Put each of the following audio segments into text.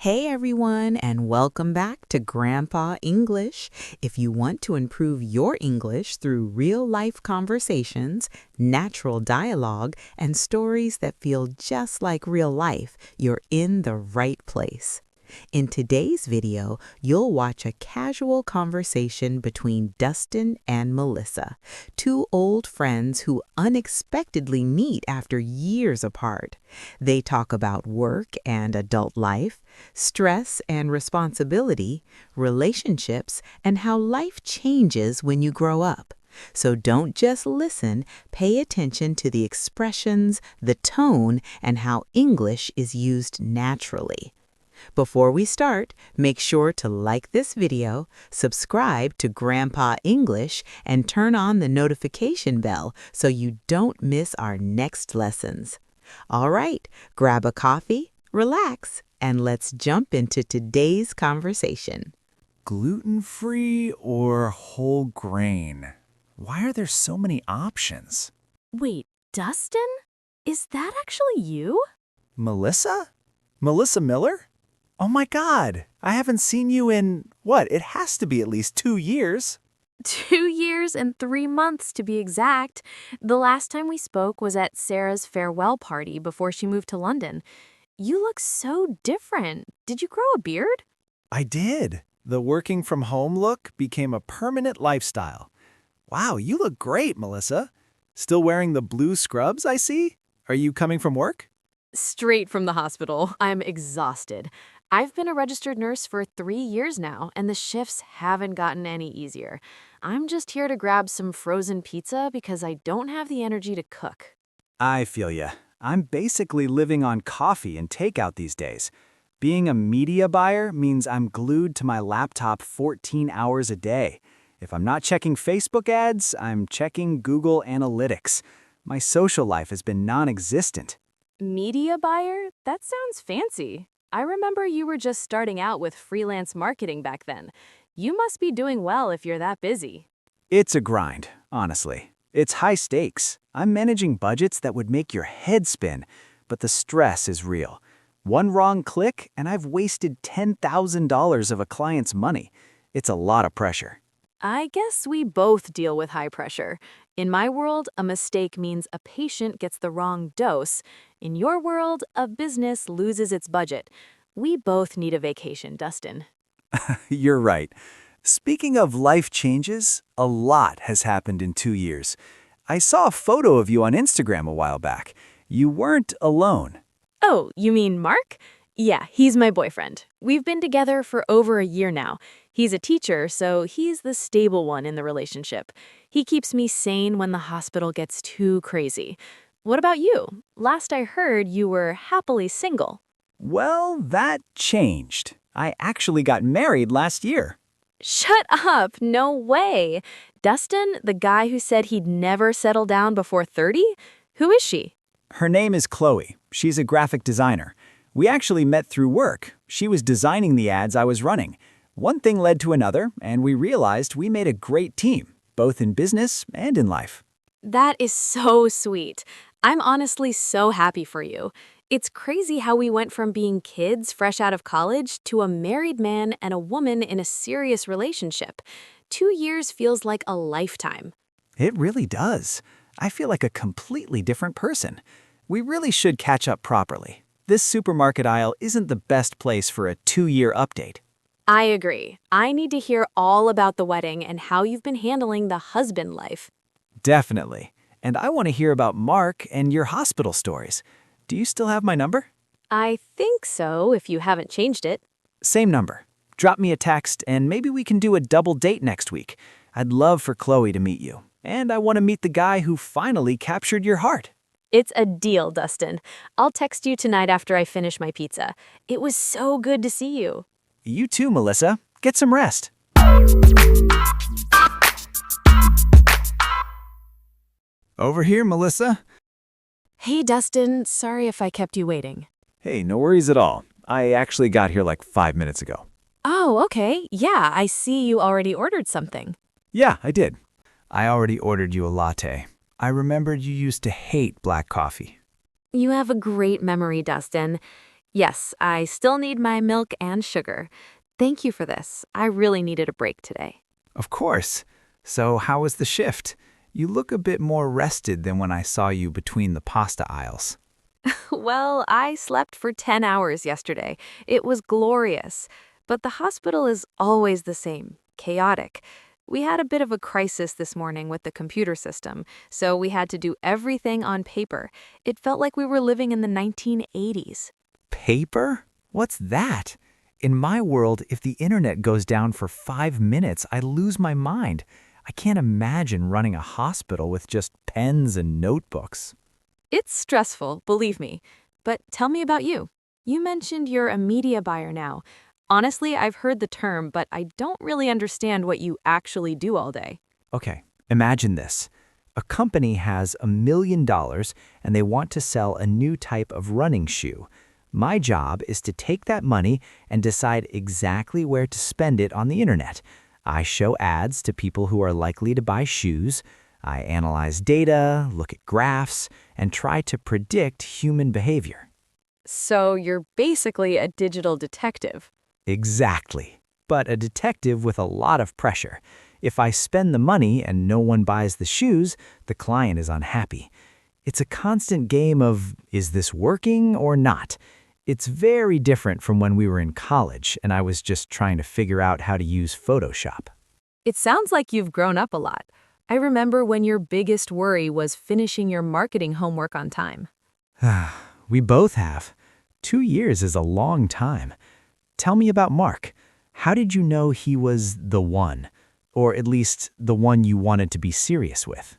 Hey everyone, and welcome back to Grandpa English. If you want to improve your English through real-life conversations, natural dialogue, and stories that feel just like real life, you're in the right place. In today's video, you'll watch a casual conversation between Dustin and Melissa, two old friends who unexpectedly meet after years apart. They talk about work and adult life, stress and responsibility, relationships, and how life changes when you grow up. So don't just listen, pay attention to the expressions, the tone, and how English is used naturally. Before we start, make sure to like this video, subscribe to Grandpa English, and turn on the notification bell so you don't miss our next lessons. All right, grab a coffee, relax, and let's jump into today's conversation. Gluten-free or whole grain? Why are there so many options? Wait, Dustin? Is that actually you? Melissa? Melissa Miller? Oh my God, I haven't seen you in, it has to be at least 2 years. 2 years and 3 months to be exact. The last time we spoke was at Sarah's farewell party before she moved to London. You look so different. Did you grow a beard? I did. The working from home look became a permanent lifestyle. Wow, you look great, Melissa. Still wearing the blue scrubs, I see? Are you coming from work? Straight from the hospital. I'm exhausted. I've been a registered nurse for 3 years now, and the shifts haven't gotten any easier. I'm just here to grab some frozen pizza because I don't have the energy to cook. I feel ya. I'm basically living on coffee and takeout these days. Being a media buyer means I'm glued to my laptop 14 hours a day. If I'm not checking Facebook ads, I'm checking Google Analytics. My social life has been non-existent. Media buyer? That sounds fancy. I remember you were just starting out with freelance marketing back then. You must be doing well if you're that busy. It's a grind, honestly. It's high stakes. I'm managing budgets that would make your head spin, but the stress is real. One wrong click, and I've wasted $10,000 of a client's money. It's a lot of pressure. I guess we both deal with high pressure. In my world, a mistake means a patient gets the wrong dose. In your world, a business loses its budget. We both need a vacation, Dustin. You're right. Speaking of life changes, a lot has happened in 2 years. I saw a photo of you on Instagram a while back. You weren't alone. Oh, you mean Mark? Yeah, he's my boyfriend. We've been together for over a year now. He's a teacher, so he's the stable one in the relationship. He keeps me sane when the hospital gets too crazy. What about you? Last I heard, you were happily single. Well, that changed. I actually got married last year. Shut up! No way! Dustin, the guy who said he'd never settle down before 30? Who is she? Her name is Chloe. She's a graphic designer. We actually met through work. She was designing the ads I was running. One thing led to another, and we realized we made a great team, both in business and in life. That is so sweet. I'm honestly so happy for you. It's crazy how we went from being kids fresh out of college to a married man and a woman in a serious relationship. 2 years feels like a lifetime. It really does. I feel like a completely different person. We really should catch up properly. This supermarket aisle isn't the best place for a 2-year update. I agree. I need to hear all about the wedding and how you've been handling the husband life. Definitely. And I want to hear about Mark and your hospital stories. Do you still have my number? I think so, if you haven't changed it. Same number. Drop me a text and maybe we can do a double date next week. I'd love for Chloe to meet you. And I want to meet the guy who finally captured your heart. It's a deal, Dustin. I'll text you tonight after I finish my pizza. It was so good to see you. You too, Melissa. Get some rest. Over here, Melissa. Hey, Dustin. Sorry if I kept you waiting. Hey, no worries at all. I actually got here like 5 minutes ago. Oh, okay. Yeah, I see you already ordered something. Yeah, I did. I already ordered you a latte. I remembered you used to hate black coffee. You have a great memory, Dustin. Yes, I still need my milk and sugar. Thank you for this. I really needed a break today. Of course. So, how was the shift? You look a bit more rested than when I saw you between the pasta aisles. Well, I slept for 10 hours yesterday. It was glorious. But the hospital is always the same, chaotic. We had a bit of a crisis this morning with the computer system, so we had to do everything on paper. It felt like we were living in the 1980s. Paper? What's that? In my world, if the internet goes down for 5 minutes, I lose my mind. I can't imagine running a hospital with just pens and notebooks. It's stressful, believe me. But tell me about you. You mentioned you're a media buyer now. Honestly, I've heard the term, but I don't really understand what you actually do all day. Okay, imagine this. A company has $1 million and they want to sell a new type of running shoe. My job is to take that money and decide exactly where to spend it on the internet. I show ads to people who are likely to buy shoes. I analyze data, look at graphs, and try to predict human behavior. So you're basically a digital detective. Exactly. But a detective with a lot of pressure. If I spend the money and no one buys the shoes, the client is unhappy. It's a constant game of, is this working or not? It's very different from when we were in college and I was just trying to figure out how to use Photoshop. It sounds like you've grown up a lot. I remember when your biggest worry was finishing your marketing homework on time. We both have. 2 years is a long time. Tell me about Mark. How did you know he was the one? Or at least the one you wanted to be serious with?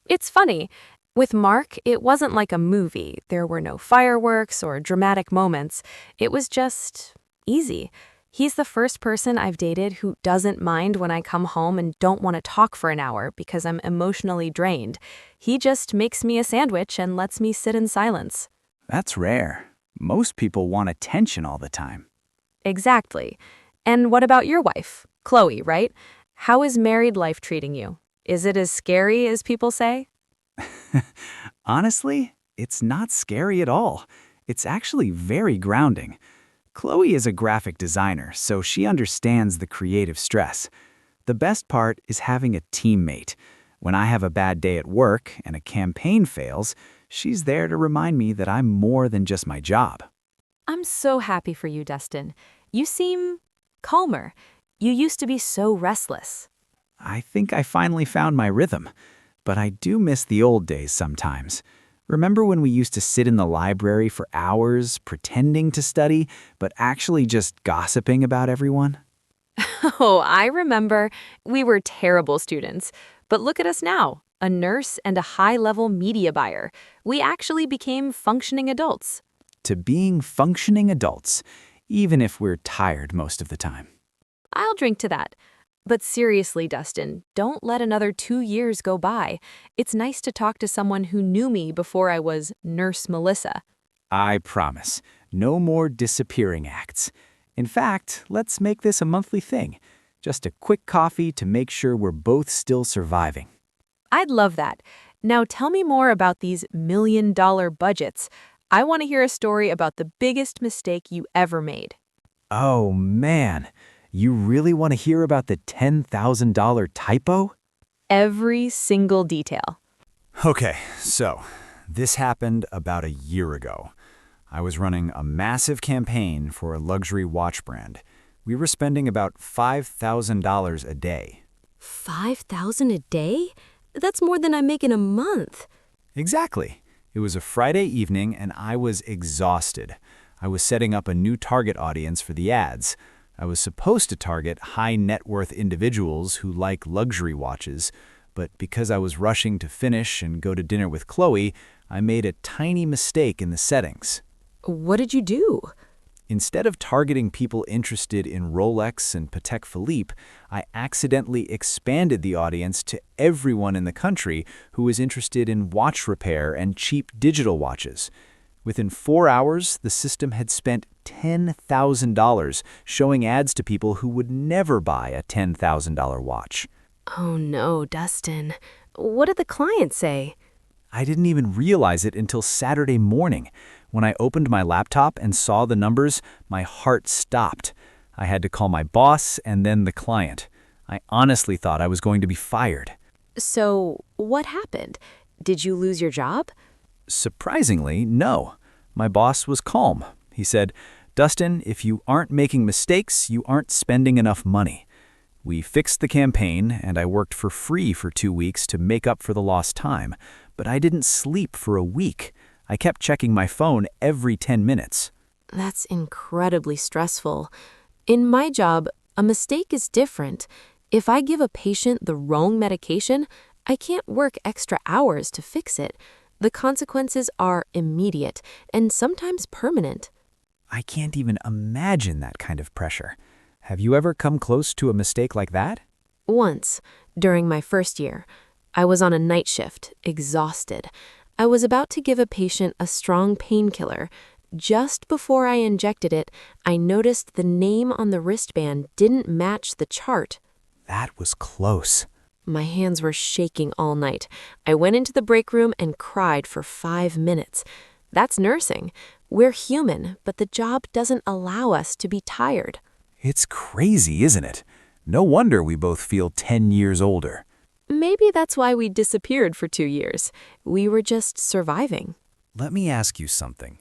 It's funny. With Mark, it wasn't like a movie. There were no fireworks or dramatic moments. It was just easy. He's the first person I've dated who doesn't mind when I come home and don't want to talk for an hour because I'm emotionally drained. He just makes me a sandwich and lets me sit in silence. That's rare. Most people want attention all the time. Exactly. And what about your wife, Chloe, right? How is married life treating you? Is it as scary as people say? Honestly, it's not scary at all. It's actually very grounding. Chloe is a graphic designer, so she understands the creative stress. The best part is having a teammate. When I have a bad day at work and a campaign fails, she's there to remind me that I'm more than just my job. I'm so happy for you, Dustin. You seem calmer. You used to be so restless. I think I finally found my rhythm, but I do miss the old days sometimes. Remember when we used to sit in the library for hours, pretending to study, but actually just gossiping about everyone? Oh, I remember. We were terrible students. But look at us now, a nurse and a high-level media buyer. We actually became functioning adults. To being functioning adults, even if we're tired most of the time. I'll drink to that. But seriously, Dustin, don't let another 2 years go by. It's nice to talk to someone who knew me before I was Nurse Melissa. I promise, no more disappearing acts. In fact, let's make this a monthly thing. Just a quick coffee to make sure we're both still surviving. I'd love that. Now tell me more about these million-dollar budgets. I want to hear a story about the biggest mistake you ever made. Oh man, you really want to hear about the $10,000 typo? Every single detail. Okay, so this happened about a year ago. I was running a massive campaign for a luxury watch brand. We were spending about $5,000 a day. $5,000 a day? That's more than I make in a month. Exactly. It was a Friday evening and I was exhausted. I was setting up a new target audience for the ads. I was supposed to target high net worth individuals who like luxury watches, but because I was rushing to finish and go to dinner with Chloe, I made a tiny mistake in the settings. What did you do? Instead of targeting people interested in Rolex and Patek Philippe, I accidentally expanded the audience to everyone in the country who was interested in watch repair and cheap digital watches. Within 4 hours, the system had spent $10,000 showing ads to people who would never buy a $10,000 watch. Oh no, Dustin. What did the client say? I didn't even realize it until Saturday morning. When I opened my laptop and saw the numbers, my heart stopped. I had to call my boss and then the client. I honestly thought I was going to be fired. So, what happened? Did you lose your job? Surprisingly, no. My boss was calm. He said, "Dustin, if you aren't making mistakes, you aren't spending enough money." We fixed the campaign, and I worked for free for 2 weeks to make up for the lost time. But I didn't sleep for a week. I kept checking my phone every 10 minutes. That's incredibly stressful. In my job, a mistake is different. If I give a patient the wrong medication, I can't work extra hours to fix it. The consequences are immediate and sometimes permanent. I can't even imagine that kind of pressure. Have you ever come close to a mistake like that? Once, during my first year, I was on a night shift, exhausted. I was about to give a patient a strong painkiller. Just before I injected it, I noticed the name on the wristband didn't match the chart. That was close. My hands were shaking all night. I went into the break room and cried for 5 minutes. That's nursing. We're human, but the job doesn't allow us to be tired. It's crazy, isn't it? No wonder we both feel 10 years older. Maybe that's why we disappeared for 2 years. We were just surviving. Let me ask you something.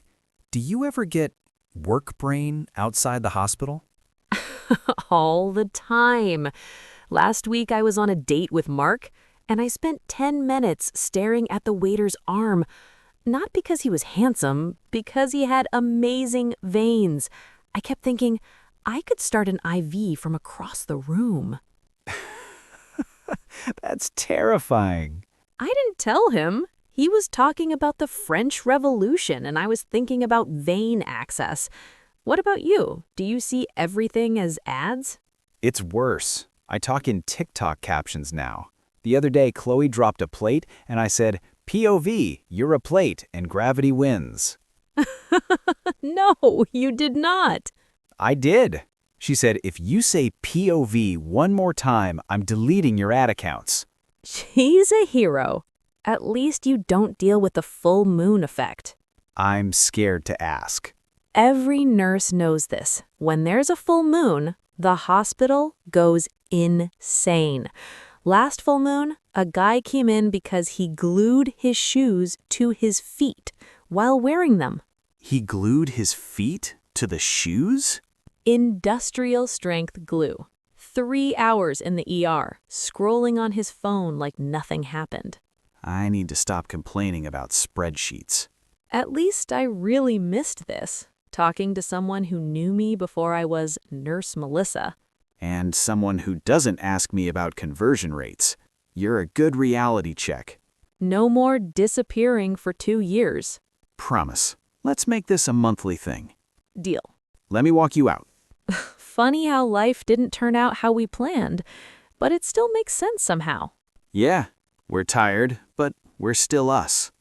Do you ever get work brain outside the hospital? All the time. Last week I was on a date with Mark, and I spent 10 minutes staring at the waiter's arm. Not because he was handsome, because he had amazing veins. I kept thinking, I could start an IV from across the room. That's terrifying. I didn't tell him. He was talking about the French Revolution, and I was thinking about vein access. What about you? Do you see everything as ads? It's worse. I talk in TikTok captions now. The other day, Chloe dropped a plate, and I said, "POV, you're a plate, and gravity wins." No, you did not. I did. She said, "If you say POV one more time, I'm deleting your ad accounts." She's a hero. At least you don't deal with the full moon effect. I'm scared to ask. Every nurse knows this. When there's a full moon, the hospital goes insane. Last full moon, a guy came in because he glued his shoes to his feet while wearing them. He glued his feet to the shoes? Industrial strength glue. 3 hours in the ER, scrolling on his phone like nothing happened. I need to stop complaining about spreadsheets. At least I really missed this, talking to someone who knew me before I was Nurse Melissa. And someone who doesn't ask me about conversion rates. You're a good reality check. No more disappearing for 2 years. Promise. Let's make this a monthly thing. Deal. Let me walk you out. Funny how life didn't turn out how we planned, but it still makes sense somehow. Yeah, we're tired, but we're still us.